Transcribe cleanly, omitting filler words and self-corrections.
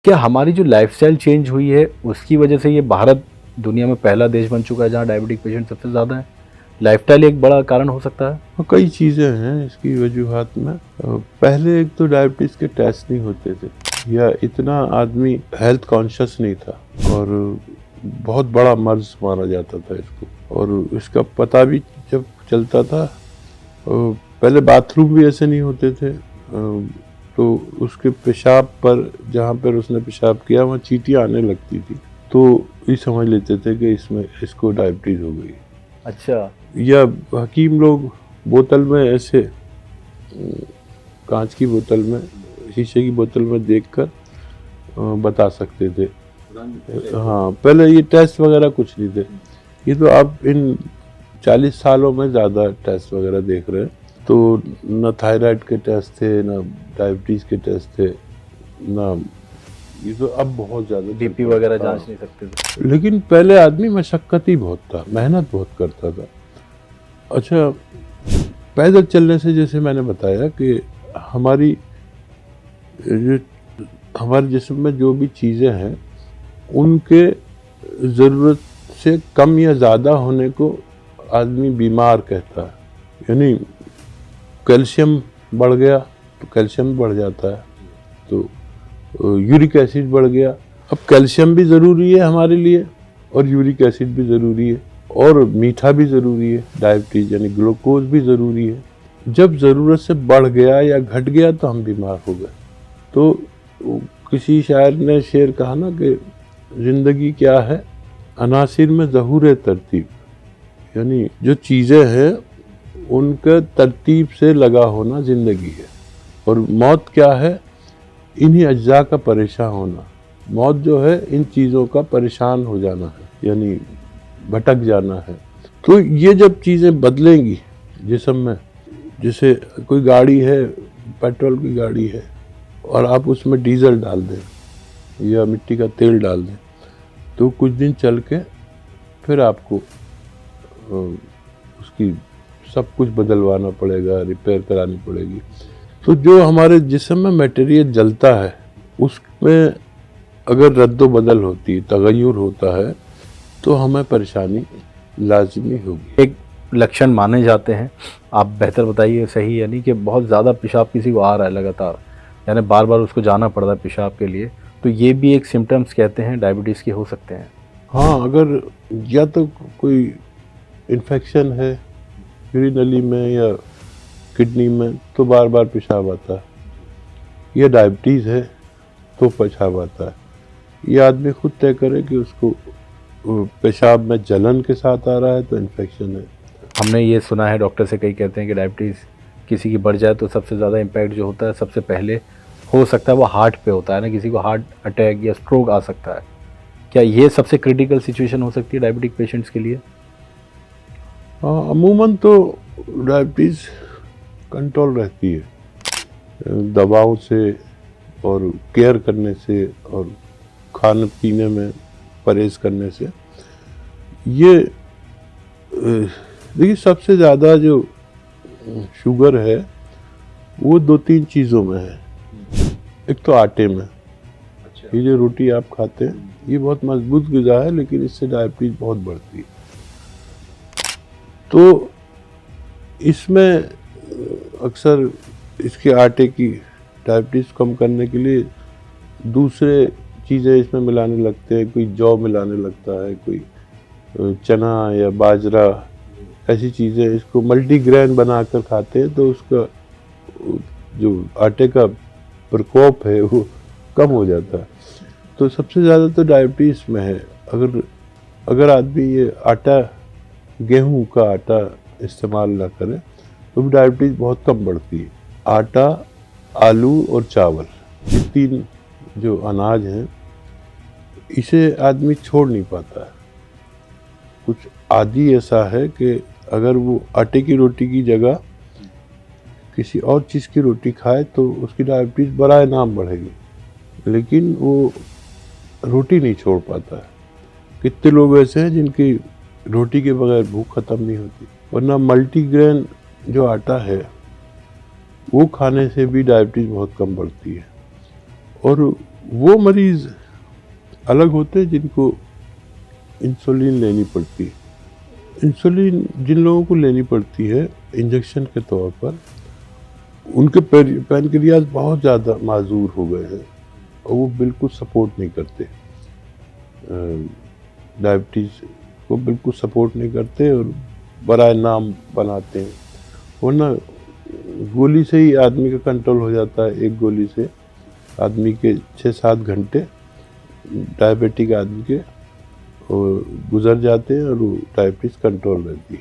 क्या हमारी जो लाइफ़स्टाइल चेंज हुई है, उसकी वजह से ये भारत दुनिया में पहला देश बन चुका है जहाँ डायबिटिक पेशेंट सबसे ज़्यादा है? लाइफ़स्टाइल एक बड़ा कारण हो सकता है? कई चीज़ें हैं इसकी वजूहात में। पहले एक तो डायबिटीज़ के टेस्ट नहीं होते थे या इतना आदमी हेल्थ कॉन्शियस नहीं था और बहुत बड़ा मर्ज़ माना जाता था इसको। और इसका पता भी जब चलता था, पहले बाथरूम भी ऐसे नहीं होते थे, तो उसके पेशाब पर, जहाँ पर उसने पेशाब किया वहाँ चींटियाँ आने लगती थी, तो ये समझ लेते थे कि इसको डायबिटीज़ हो गई। अच्छा। या हकीम लोग बोतल में ऐसे, कांच की बोतल में, शीशे की बोतल में देखकर बता सकते थे। हाँ, पहले ये टेस्ट वगैरह कुछ नहीं थे। ये तो आप इन 40 सालों में ज़्यादा टेस्ट वगैरह देख रहे हैं। तो न थायराइड के टेस्ट थे, न डायबिटीज़ के टेस्ट थे, न ये तो अब बहुत ज़्यादा बीपी वगैरह जाँच नहीं सकते थे। लेकिन पहले आदमी मशक्कती बहुत था, मेहनत बहुत करता था। अच्छा, पैदल चलने से, जैसे मैंने बताया कि हमारी जो हमारे जिस्म में जो भी चीज़ें हैं उनके ज़रूरत से कम या ज़्यादा होने को आदमी बीमार कहता है। यानी कैल्शियम बढ़ गया तो कैल्शियम बढ़ जाता है, तो यूरिक एसिड बढ़ गया। अब कैल्शियम भी ज़रूरी है हमारे लिए और यूरिक एसिड भी ज़रूरी है और मीठा भी ज़रूरी है, डायबिटीज़ यानी ग्लूकोज भी ज़रूरी है। जब ज़रूरत से बढ़ गया या घट गया तो हम बीमार हो गए। तो किसी शायर ने शेर कहा ना कि ज़िंदगी क्या है, अनासिर में ज़हूर तरतीब, यानी जो चीज़ें हैं उनका तरतीब से लगा होना ज़िंदगी है। और मौत क्या है, इन्हीं अज्जा का परेशान होना। मौत जो है इन चीज़ों का परेशान हो जाना है, यानी भटक जाना है। तो ये जब चीज़ें बदलेंगी जिस्म में, जैसे कोई गाड़ी है, पेट्रोल की गाड़ी है और आप उसमें डीजल डाल दें या मिट्टी का तेल डाल दें, तो कुछ दिन चल के फिर आपको उसकी सब कुछ बदलवाना पड़ेगा, रिपेयर करानी पड़ेगी। तो जो हमारे जिस्म में मटेरियल जलता है उसमें अगर रद्दो बदल होती है, तगय्युर होता है, तो हमें परेशानी लाजमी होगी। एक लक्षण माने जाते हैं, आप बेहतर बताइए सही, यानी कि बहुत ज़्यादा पेशाब किसी को आ रहा है लगातार, यानी बार-बार उसको जाना पड़ रहा है पेशाब के लिए, तो ये भी एक सिम्पटम्स कहते हैं डायबिटीज़ के हो सकते हैं? हाँ, अगर या तो कोई इन्फेक्शन है यूरिनली में या किडनी में तो बार बार पेशाब आता है, या डायबिटीज़ है तो पेशाब आता है। ये आदमी खुद तय करे कि उसको पेशाब में जलन के साथ आ रहा है तो इन्फेक्शन है। हमने ये सुना है, डॉक्टर से कई कहते हैं कि डायबिटीज़ किसी की बढ़ जाए तो सबसे ज़्यादा इम्पैक्ट जो होता है सबसे पहले हो सकता है वो हार्ट पे होता है ना, किसी को हार्ट अटैक या स्ट्रोक आ सकता है। क्या ये सबसे क्रिटिकल सिचुएशन हो सकती है डायबिटिक पेशेंट्स के लिए? हाँ, अमूमन तो डायबिटीज़ कंट्रोल रहती है दवाओं से और केयर करने से और खाने पीने में परहेज़ करने से। ये देखिए, सबसे ज़्यादा जो शुगर है वो 2-3 चीज़ों में है। एक तो आटे में, ये जो रोटी आप खाते हैं ये बहुत मजबूत ग़िज़ा है, लेकिन इससे डायबिटीज़ बहुत बढ़ती है। तो इसमें अक्सर इसके आटे की डायबिटीज़ कम करने के लिए दूसरे चीज़ें इसमें मिलाने लगते हैं। कोई जौ मिलाने लगता है, कोई चना या बाजरा, ऐसी चीज़ें इसको मल्टीग्रेन बनाकर खाते हैं, तो उसका जो आटे का प्रकोप है वो कम हो जाता है। तो सबसे ज़्यादा तो डायबिटीज़ में है। अगर आदमी ये आटा, गेहूं का आटा इस्तेमाल ना करे तो भी डायबिटीज़ बहुत कम बढ़ती है। आटा, आलू और चावल, ये 3 जो अनाज हैं इसे आदमी छोड़ नहीं पाता है। कुछ आदि ऐसा है कि अगर वो आटे की रोटी की जगह किसी और चीज़ की रोटी खाए तो उसकी डायबिटीज़ बराए नाम बढ़ेगी, लेकिन वो रोटी नहीं छोड़ पाता है। कितने लोग ऐसे हैं जिनकी रोटी के बगैर भूख ख़त्म नहीं होती। वरना मल्टीग्रेन जो आटा है वो खाने से भी डायबिटीज़ बहुत कम बढ़ती है। और वो मरीज़ अलग होते हैं जिनको इंसुलिन लेनी पड़ती है। इंसुलिन जिन लोगों को लेनी पड़ती है इंजेक्शन के तौर पर, उनके पैनक्रियाज बहुत ज़्यादा माजूर हो गए हैं और वो बिल्कुल सपोर्ट नहीं करते, डायबिटीज़ को बिल्कुल सपोर्ट नहीं करते और बराए नाम बनाते हैं। वरना गोली से ही आदमी का कंट्रोल हो जाता है। एक गोली से आदमी के 6-7 घंटे डायबिटिक आदमी के गुजर जाते हैं और वो डायबिटीज़ कंट्रोल रहती है।